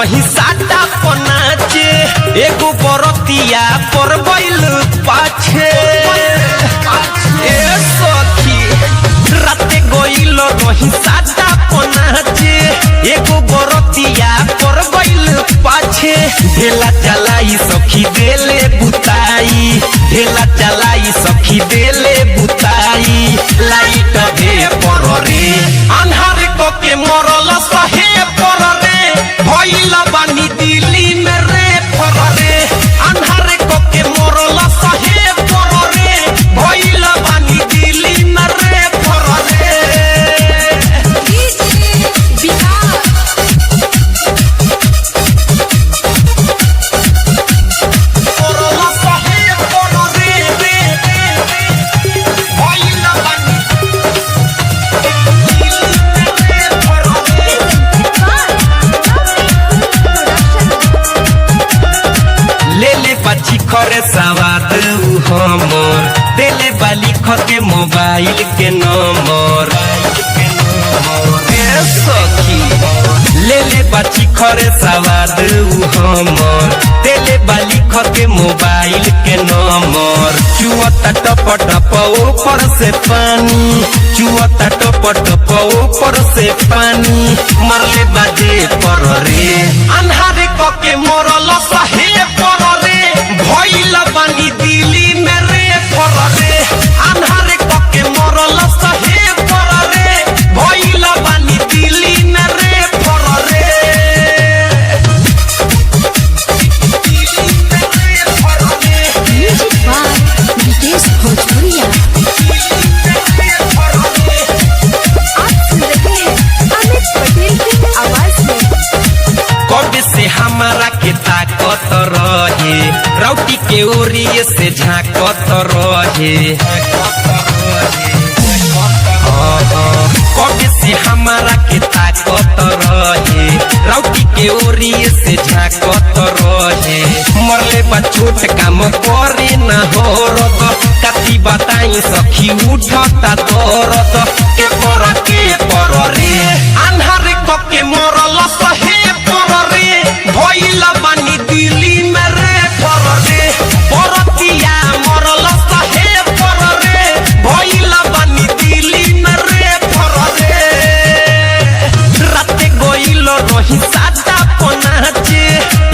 रही साटा पनाचे एगो बरतिया पर बैल पाछे ए सखी राते गइल रही साटा पनाचे एगो बरतिया पर बैल पाछे ढेला चलाई सखी देले बुताई ढेला चलाई सखी देले बुताई लाइट दे पर रे अन्हार को के मरल सहे पर रे भइल बानी दिल्ली में रे पर रे अन्हार को के मरल सहे पर रे भइल बानी दिल्ली में रे पर रे खरे सवाद हमर देले बाली के मोबाइल के नंबर सखी ले ले बाची खरे सवाद हमर देले बाली के मोबाइल के नंबर चुअता टप टप ऊपर से पानी चुअता टप टप ऊपर से पानी मरले बाजे पर रे अन्हारे क के मरल सहे पर रे भइल बानी दिल्ली में रे पर रे अन्हारे क के मरल सहे पर रे भइल बानी दिल्ली में रे पर रे म्यूजिक बाय विदेश भोजपुरिया आप सुन रहे हैं अमित पटेल की आवाज में कब से हमारा के ताकत रहे राउटी के ओरिए से झाकत रहे कब से हमारा के ताकत रहे राउटी के ओरिए से झाकत रहे मरले बा छोट काम करे न हो रत कति बताई सखी उठता दरद के पर रे अन्हार क के मरल सहे पर रे भइल बानी दिल्ली में रे पर रे बरतिया मरल सहे पर रे भइल बानी दिल्ली में रे पर रे राते गइल रही सादा पनाचे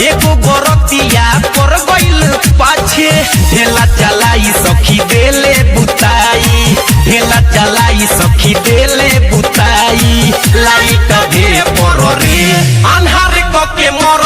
एगो बरतिया पर गइल पाछे ढेला चलाई सखी देले बुताई ढेला चलाई सखी देले बुताई लाइट दे पर रे अन्हार क के मर